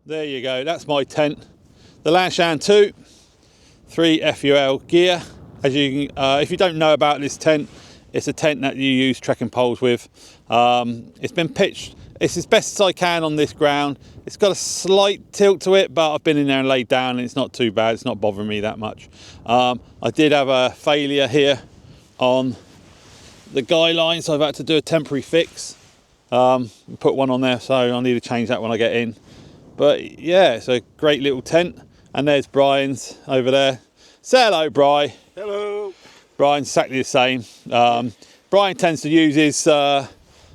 There you go, that's my tent. The Lanshan 2, 3 FUL gear. As you can, if you don't know about this tent, it's a tent that you use trekking poles with. It's been pitched, it's as best as I can on this ground. It's got a slight tilt to it, but I've been in there and laid down and it's not too bad. It's not bothering me that much. I did have a failure here on the guy line, so I've had to do a temporary fix. Put one on there, so I need to change that when I get in. But yeah, it's a great little tent. And there's Brian's over there. Say hello, Brian. Hello. Brian's exactly the same. Brian tends to use his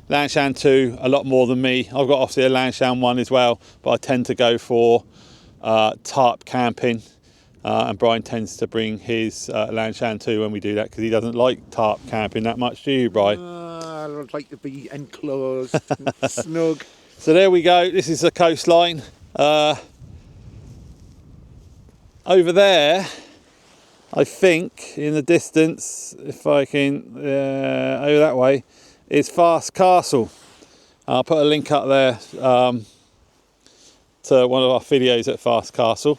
Lanshan 2 a lot more than me. I've got obviously a Lanshan 1 as well, but I tend to go for tarp camping. And Brian tends to bring his Lanshan 2 when we do that, because he doesn't like tarp camping that much, do you, Brian? I would like to be enclosed, snug. So there we go. This is the coastline. Over there, I think in the distance, if I can, over that way, is Fast Castle. I'll put a link up there to one of our videos at Fast Castle.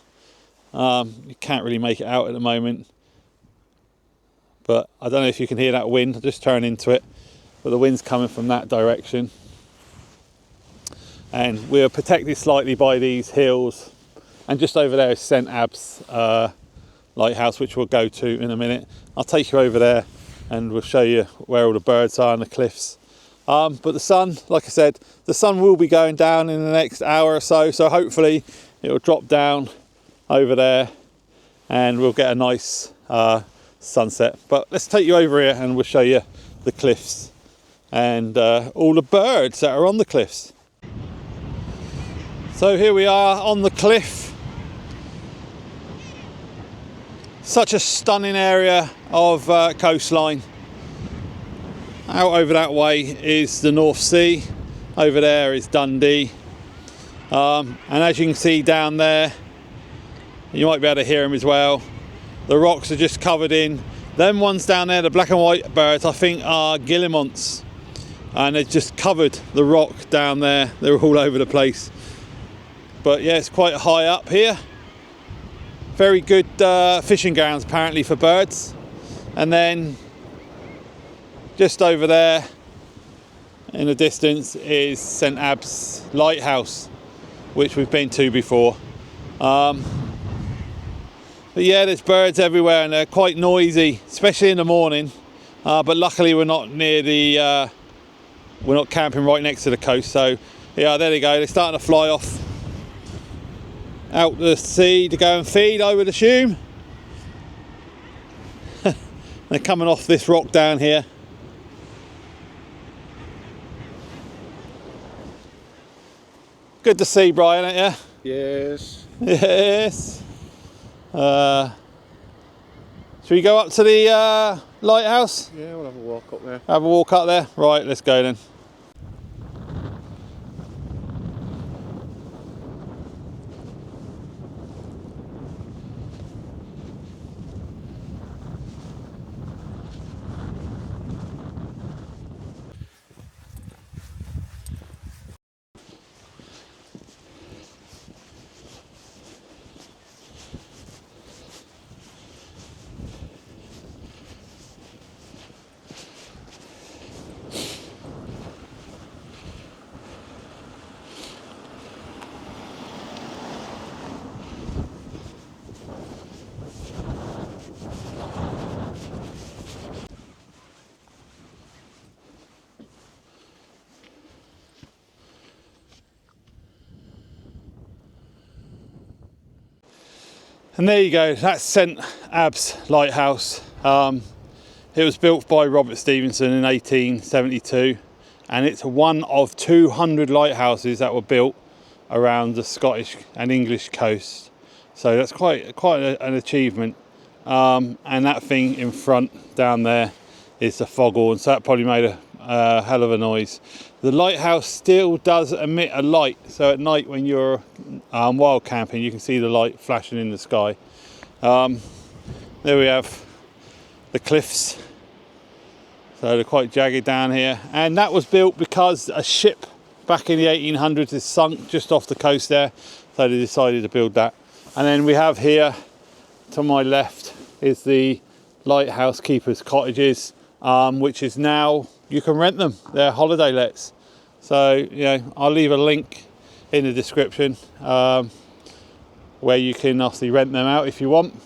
You can't really make it out at the moment, but I don't know if you can hear that wind. I'll just turn into it, but the wind's coming from that direction. And we're protected slightly by these hills. And just over there is St. Abbs lighthouse, which we'll go to in a minute. I'll take you over there and we'll show you where all the birds are and the cliffs. But the sun, like I said, the sun will be going down in the next hour or so. So hopefully it will drop down over there and we'll get a nice sunset. But let's take you over here and we'll show you the cliffs and all the birds that are on the cliffs. So here we are on the cliff. Such a stunning area of coastline. Out over that way is the North Sea. Over there is Dundee. And as you can see down there, you might be able to hear them as well. The rocks are just covered in. Them ones down there, the black and white birds, I think are guillemots. And they've just covered the rock down there. They're all over the place. But yeah, it's quite high up here. Very good fishing grounds apparently for birds. And then just over there in the distance is St. Abbs Lighthouse, which we've been to before. But yeah, there's birds everywhere and they're quite noisy, especially in the morning. But luckily we're not near the, we're not camping right next to the coast. So yeah, there they go. They're starting to fly off out to the sea to go and feed, I would assume. They're coming off this rock down here. Good to see, Brian, ain't you? Yes. Yes. Should we go up to the lighthouse? Yeah, we'll have a walk up there. Have a walk up there? Right, let's go then. And there you go, that's St. Abbs Lighthouse. It was built by Robert Stevenson in 1872, and it's one of 200 lighthouses that were built around the Scottish and English coast. So that's quite an achievement. And that thing in front down there is the foghorn, so that probably made a hell of a noise. The lighthouse still does emit a light, so at night when you're wild camping you can see the light flashing in the sky. There we have the cliffs, so they're quite jagged down here, and that was built because a ship back in the 1800s. It's sunk just off the coast there, so they decided to build that. And then we have here to my left is the lighthouse keepers cottages, which is now, you can rent them, they're holiday lets. So, you know, I'll leave a link in the description where you can obviously rent them out if you want.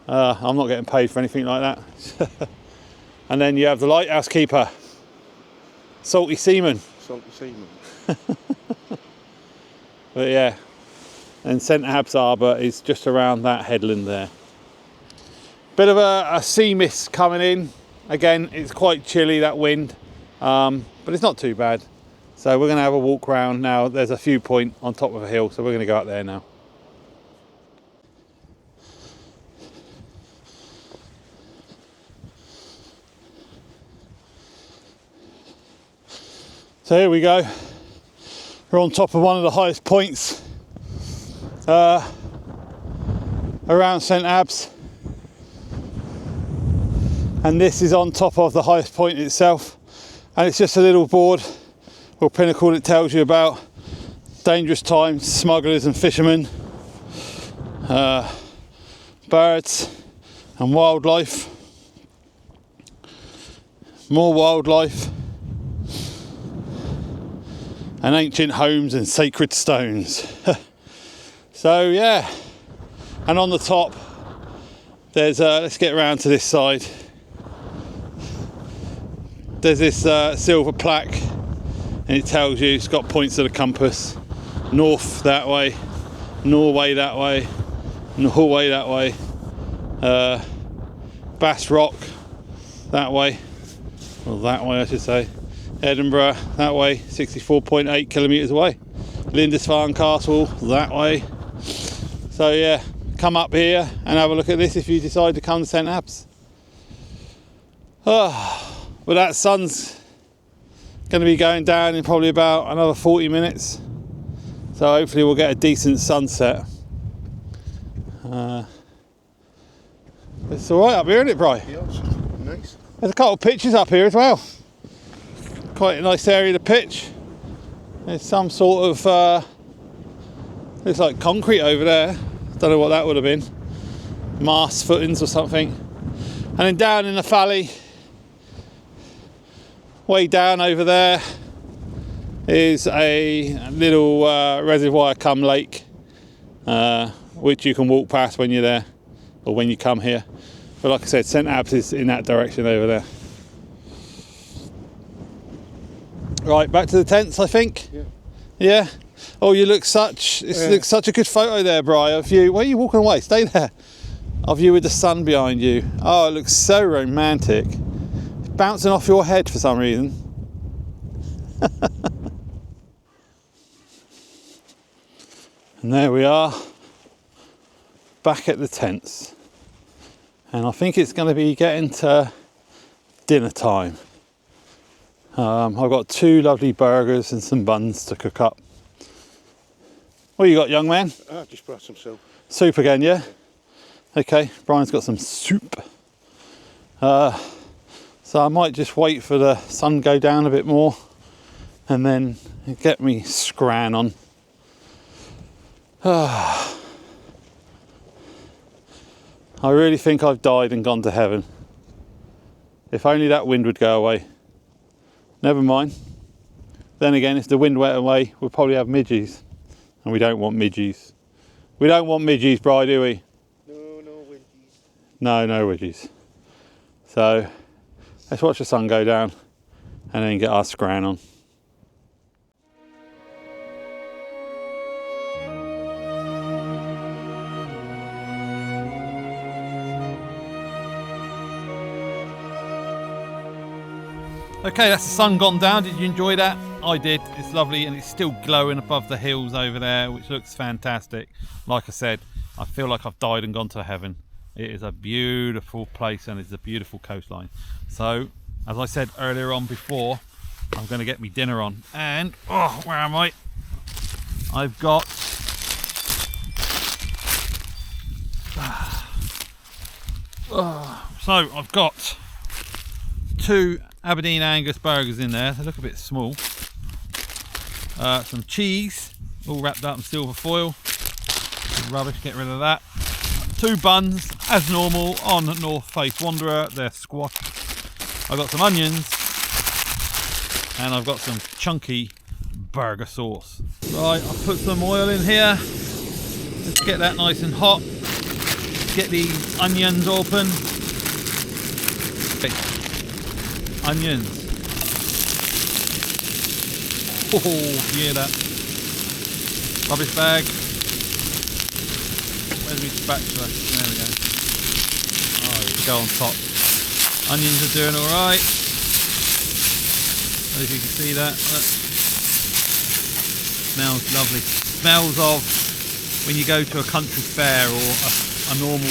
I'm not getting paid for anything like that. And then you have the lighthouse keeper, Salty Seaman. Salty Seaman. But yeah, and St Abbs Harbour is just around that headland there. Bit of a sea mist coming in. Again, it's quite chilly, that wind, but it's not too bad. So we're going to have a walk around now. There's a view point on top of a hill, so we're going to go up there now. So here we go. We're on top of one of the highest points around St Abbs, and this is on top of the highest point itself, and it's just a little board or pinnacle that tells you about dangerous times, smugglers and fishermen, birds and wildlife, more wildlife, and ancient homes and sacred stones. So yeah, and on the top there's let's get around to this side. There's this silver plaque, and it tells you, it's got points of the compass: north that way, Norway that way, Norway that way, Bass Rock that way, well that way I should say, Edinburgh that way, 64.8 kilometres away, Lindisfarne Castle that way. So yeah, come up here and have a look at this if you decide to come to St Abbs. Oh, but that sun's going to be going down in probably about another 40 minutes, so hopefully we'll get a decent sunset. It's alright up here, isn't it, Bri? Yeah, it's nice. There's a couple of pitches up here as well. Quite a nice area to pitch. There's some sort of looks like concrete over there. Don't know what that would have been. Mast footings or something. And then down in the valley, way down over there, is a little reservoir cum lake, which you can walk past when you're there, or when you come here. But like I said, St Abbs is in that direction over there. Right, back to the tents, I think. Yeah. Yeah. Oh, you look such. It looks such a good photo there, Bri, of you. Where are you walking away? Stay there. Of you with the sun behind you. Oh, it looks so romantic. It's bouncing off your head for some reason. And there we are, back at the tents. And I think it's going to be getting to dinner time. I've got 2 lovely burgers and some buns to cook up. What you got, young man? I just brought some soup. Soup again, yeah? Okay, Brian's got some soup. So I might just wait for the sun go down a bit more and then get me scran on. I really think I've died and gone to heaven. If only that wind would go away. Never mind. Then again, if the wind went away, we'll probably have midges. And we don't want midges. We don't want midges, Bri, do we? No wedgies. No wedgies. So, let's watch the sun go down and then get our scran on. Okay, that's the sun gone down. Did you enjoy that? I did. It's lovely and it's still glowing above the hills over there, which looks fantastic. Like I said, I feel like I've died and gone to heaven. It is a beautiful place and it's a beautiful coastline. So, as I said earlier on before, I'm going to get me dinner on. And, oh, where am I? I've got... So, I've got 2 Aberdeen Angus burgers in there. They look a bit small. Some cheese, all wrapped up in silver foil. Rubbish, get rid of that. 2 buns, as normal, on North Face Wanderer. They're squashed. I've got some onions, and I've got some chunky burger sauce. Right, I'll put some oil in here. Let's get that nice and hot. Get these onions open. Okay. Onions. Oh, you hear that? Rubbish bag. Where's my spatula? There we go. Oh, go on top. Onions are doing alright. I don't know if you can see that. Look. Smells lovely. Smells of when you go to a country fair or a normal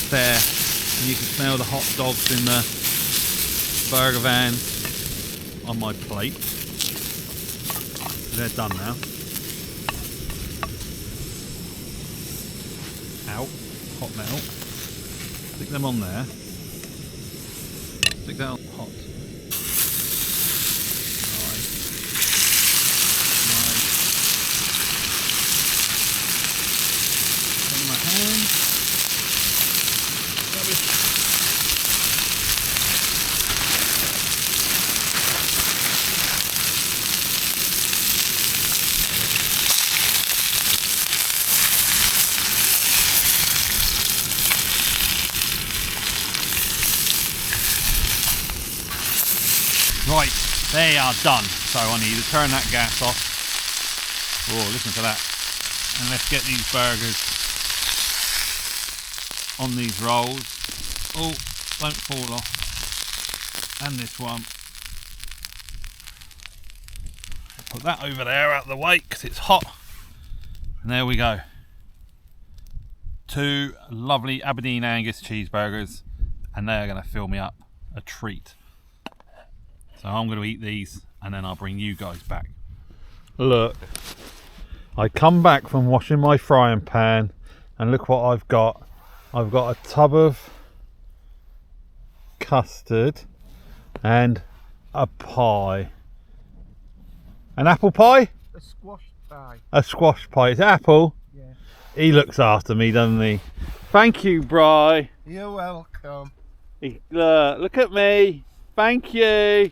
fair and you can smell the hot dogs in the burger van on my plate. They're done now. Out. Hot metal. Stick them on there. Stick that on hot. Nice. Nice. Put in my hand. Rubbish. Right, they are done. So I need to turn that gas off. Oh, listen to that. And let's get these burgers on these rolls. Oh, don't fall off. And this one. Put that over there out of the way because it's hot. And there we go. 2 lovely Aberdeen Angus cheeseburgers. And they are going to fill me up a treat. So I'm going to eat these and then I'll bring you guys back. Look, I come back from washing my frying pan and look what I've got. I've got a tub of custard and a pie. An apple pie? A squash pie. A squash pie. It's apple? Yeah. He looks after me, doesn't he? Thank you, Bri. You're welcome. Look at me. Thank you.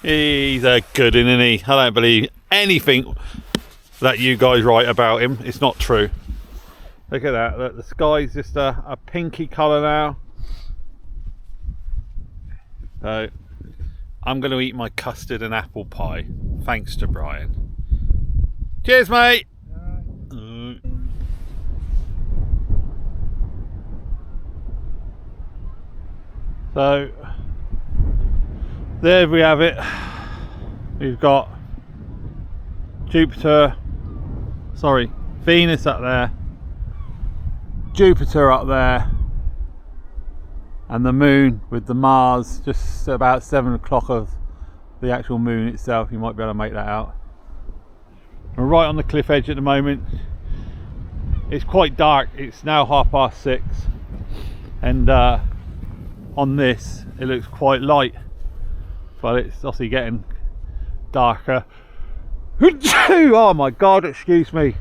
He's a good one, isn't he? I don't believe anything that you guys write about him. It's not true. Look at that. Look, the sky's just a pinky colour now. So I'm going to eat my custard and apple pie. Thanks to Brian. Cheers, mate. So there we have it. We've got Venus up there, Jupiter up there, and the moon with the Mars just about 7 o'clock of the actual moon itself. You might be able to make that out. We're right on the cliff edge at the moment. It's quite dark. It's now 6:30, and on this it looks quite light, but it's obviously getting darker. Oh my god, excuse me,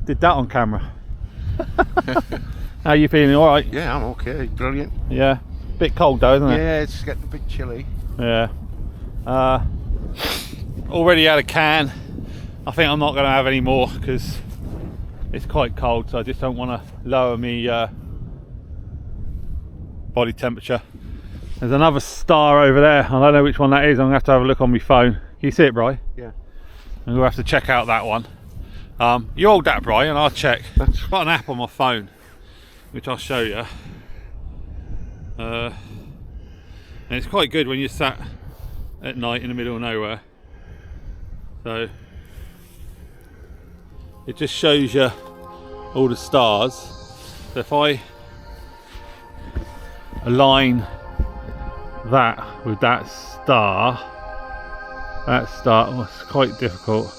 did that on camera. How are you feeling? All right? Yeah, I'm okay. Brilliant. Yeah, bit cold though, isn't it? Yeah, it's getting a bit chilly. Yeah. Already had a can. I think I'm not going to have any more because it's quite cold, so I just don't want to lower me body temperature. There's another star over there. I don't know which one that is. I'm going to have a look on my phone. Can you see it, Bri? Yeah. And we'll have to check out that one. You hold that, Bri, and I'll check. I've got an app on my phone, which I'll show you. And it's quite good when you're sat at night in the middle of nowhere. So it just shows you all the stars. So if I align that with that star, oh, it's quite difficult.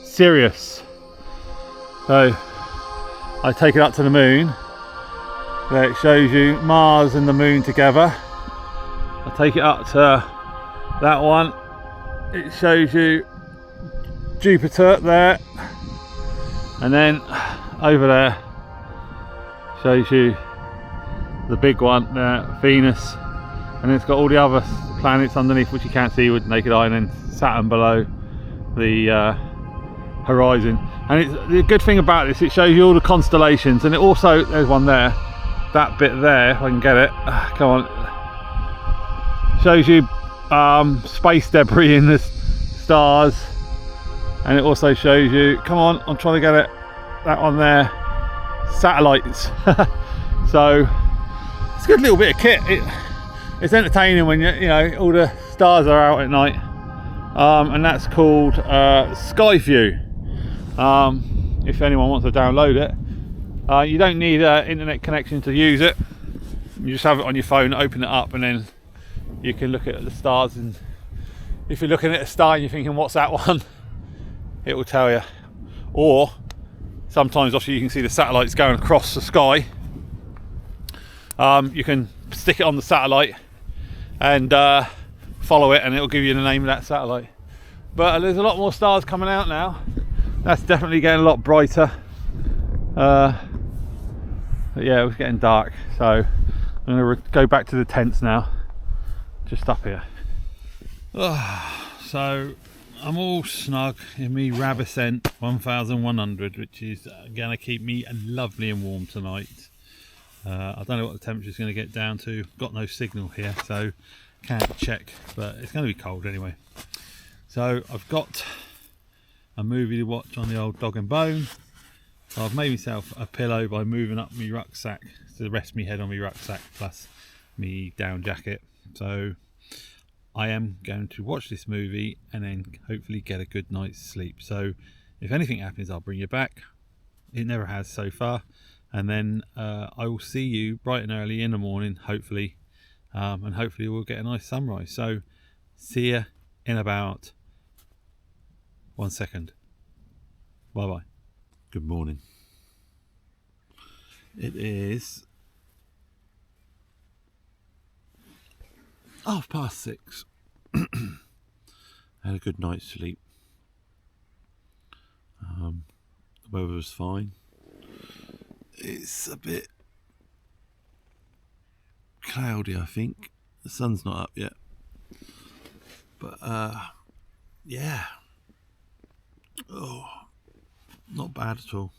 Sirius. So I take it up to the moon. There it shows you Mars and the moon together. I take it up to That one, it shows you Jupiter there, and then over there shows you the big one there, Venus, and it's got all the other planets underneath which you can't see with naked eye, and then Saturn below the horizon. And the good thing about this, it shows you all the constellations, and it also, there's one there, that bit there, if I can get it, come on, shows you space debris in the stars, and it also shows you, come on, I'm trying to get it, that one there, satellites. So it's a good little bit of kit. It's entertaining when you know all the stars are out at night, and that's called Skyview. If anyone wants to download it, you don't need an internet connection to use it. You just have it on your phone, open it up, and then you can look at the stars. And if you're looking at a star and you're thinking, what's that one, it will tell you. Or sometimes obviously you can see the satellites going across the sky. You can stick it on the satellite and follow it, and it'll give you the name of that satellite. But there's a lot more stars coming out now. That's definitely getting a lot brighter. But yeah, it was getting dark, so I'm going to go back to the tents now, just up here. So I'm all snug in me RAB Ascent 1100, which is going to keep me lovely and warm tonight. I don't know what the temperature is going to get down to. Got no signal here, so can't check, but it's going to be cold anyway. So I've got a movie to watch on the old dog and bone. So I've made myself a pillow by moving up my rucksack to rest my head on my rucksack plus me down jacket. So I am going to watch this movie and then hopefully get a good night's sleep. So if anything happens, I'll bring you back. It never has so far. And then I will see you bright and early in the morning, hopefully. And hopefully we'll get a nice sunrise. So see you in about 1 second. Bye bye. Good morning. It is 6:30. Had a good night's sleep. The weather was fine. It's a bit cloudy, I think. The sun's not up yet. But yeah. Oh, not bad at all.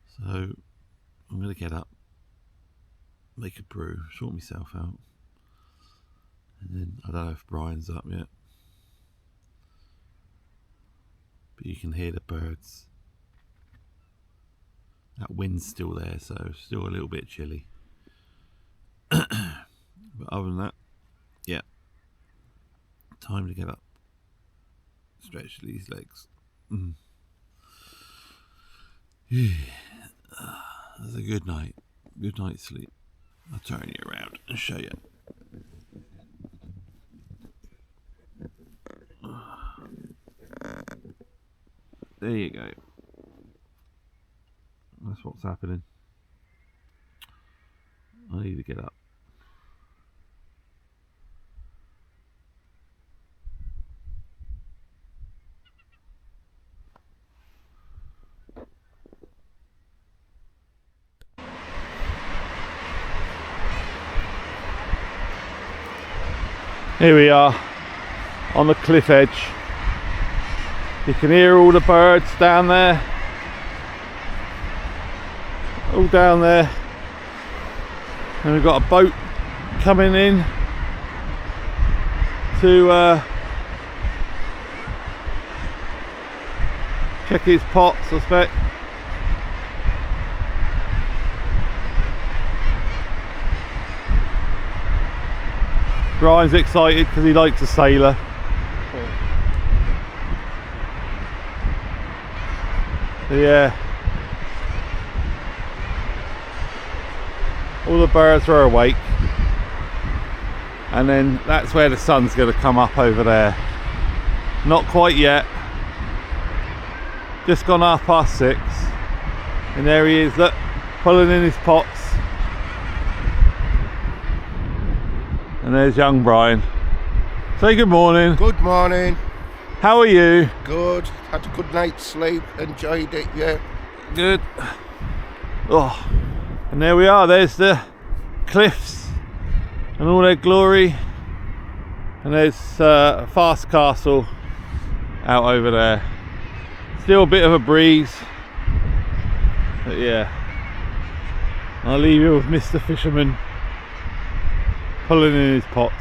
So I'm going to get up, make a brew, sort myself out, and then I don't know if Brian's up yet, but you can hear the birds. That wind's still there, so still a little bit chilly. But other than that, yeah, time to get up, stretch these legs. That's a good night. Good night's sleep. I'll turn you around and show you. There you go. That's what's happening. I need to get up. Here we are on the cliff edge. You can hear all the birds down there. All down there. And we've got a boat coming in to check his pots, I suspect. Brian's excited because he likes a sailor. Yeah. All the birds are awake. And then that's where the sun's going to come up over there. Not quite yet. Just gone 6:30. And there he is, look, pulling in his pots. And there's young Brian. Say good morning. Good morning. How are you? Good. Had a good night's sleep. Enjoyed it, yeah. Good. Oh, and there we are. There's the cliffs and all their glory. And there's Fast Castle out over there. Still a bit of a breeze. But yeah, I'll leave you with Mr. Fisherman pulling in his pots.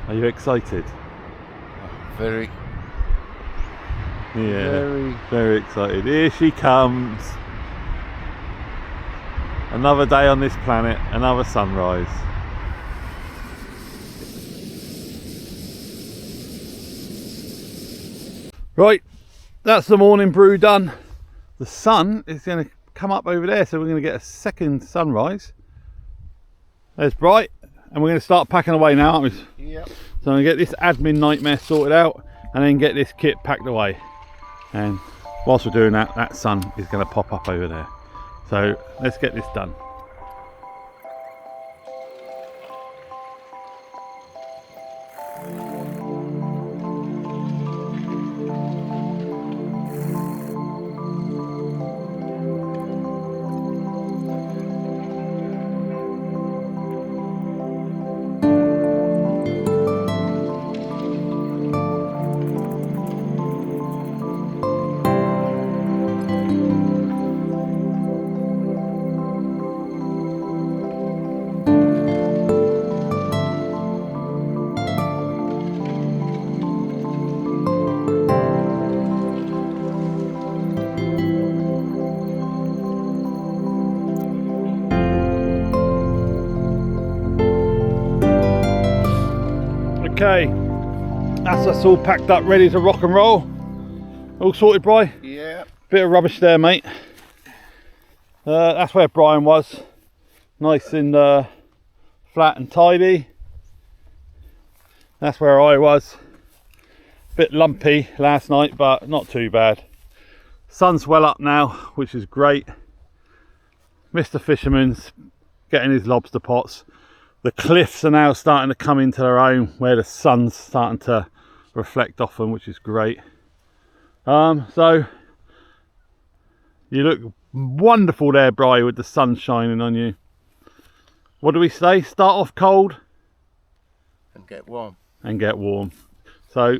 Are you excited? Very. Yeah, very excited. Here she comes. Another day on this planet, another sunrise. Right, that's the morning brew done. The sun is going to come up over there, so we're going to get a second sunrise. There's bright. And we're going to start packing away now, aren't we? Yep. So I'm going to get this admin nightmare sorted out and then get this kit packed away. And whilst we're doing that, that sun is going to pop up over there. So let's get this done. Okay, that's us all packed up, ready to rock and roll. All sorted, Bri? Yeah. Bit of rubbish there, mate. That's where Brian was. Nice and flat and tidy. That's where I was. Bit lumpy last night, but not too bad. Sun's well up now, which is great. Mr. Fisherman's getting his lobster pots. The cliffs are now starting to come into their own, where the sun's starting to reflect off them, which is great. So you look wonderful there, Bri, with the sun shining on you. What do we say? Start off cold And get warm. and get warm. So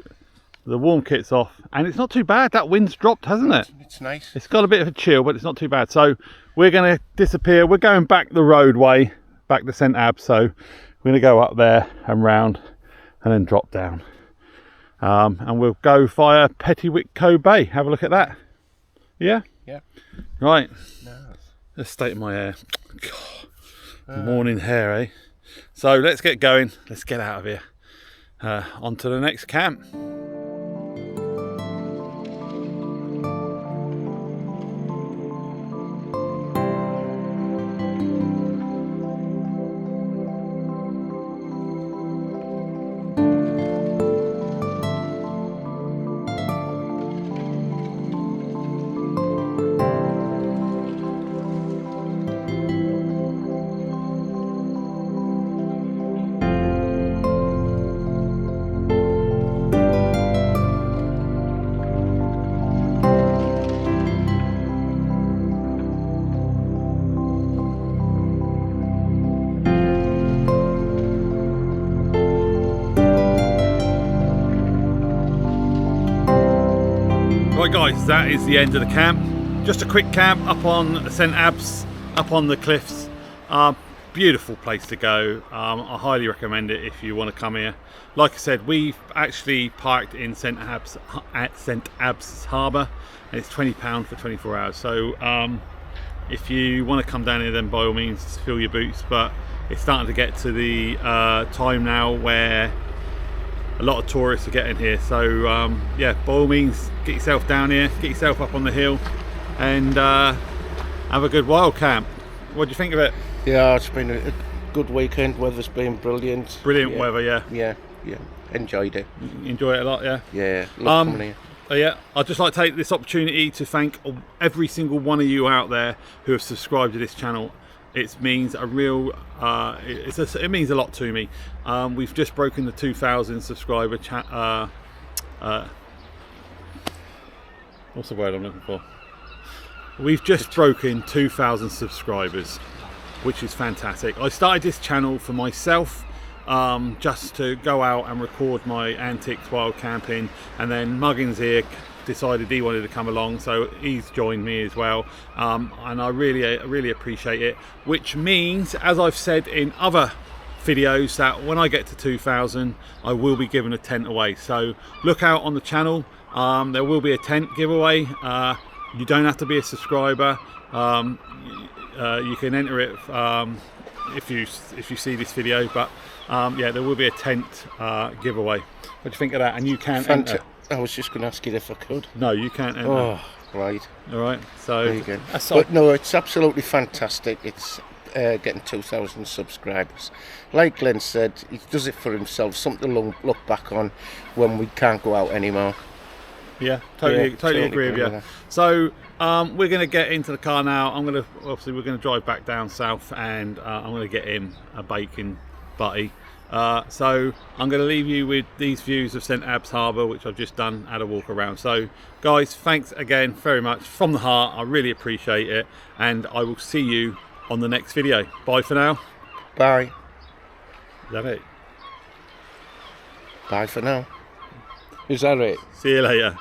the warm kit's off, and it's not too bad. That wind's dropped, hasn't it? It's nice. It's got a bit of a chill, but it's not too bad. So we're going to disappear. We're going back the roadway, back to St. Ab. So we're going to go up there and round and then drop down. And we'll go via Pettiwitco Bay. Have a look at that. Yeah? Yeah. Right. Nice. Let's straighten my hair. God. Morning hair, eh? So let's get going. Let's get out of here. On to the next camp. Right guys, that is the end of the camp. Just a quick camp up on St. Ab's, up on the cliffs. beautiful place to go. I highly recommend it if you want to come here. Like I said, we've actually parked in St Abbs Harbour, and it's £20 for 24 hours. So if you want to come down here, then by all means fill your boots. But it's starting to get to the time now where a lot of tourists are getting here. So yeah, by all means, get yourself down here, get yourself up on the hill, and have a good wild camp. What do you think of it? Yeah, it's been a good weekend. Weather's been brilliant. Brilliant weather, yeah. Yeah. Enjoyed it. Enjoy it a lot, yeah. Yeah. Love coming here. Yeah, I'd just like to take this opportunity to thank every single one of you out there who have subscribed to this channel. It means a real, it means a lot to me. We've just broken the 2,000 subscriber what's the word I'm looking for? We've just broken 2,000 subscribers, which is fantastic. I started this channel for myself, just to go out and record my antics while camping, and then Muggins here decided he wanted to come along, so he's joined me as well, and I really appreciate it, which means, as I've said in other videos, that when I get to 2,000 I will be giving a tent away. So look out on the channel. There will be a tent giveaway. You don't have to be a subscriber. You can enter it if you see this video, but yeah, there will be a tent giveaway. What do you think of that? And you can enter. I was just going to ask you if I could. No, you can't enter. Oh, right. All right. So there you go. But no, it's absolutely fantastic. It's getting 2,000 subscribers. Like Glenn said, he does it for himself. Something to look back on when we can't go out anymore. Yeah, totally agree with you. That. So we're going to get into the car now. We're going to drive back down south, and I'm going to get him a bacon butty. So I'm going to leave you with these views of St Abbs Harbour, which I've just done, had a walk around. So guys, thanks again very much from the heart. I really appreciate it, and I will see you on the next video. Bye for now. Bye. Is that it? Bye for now. Is that it? See you later.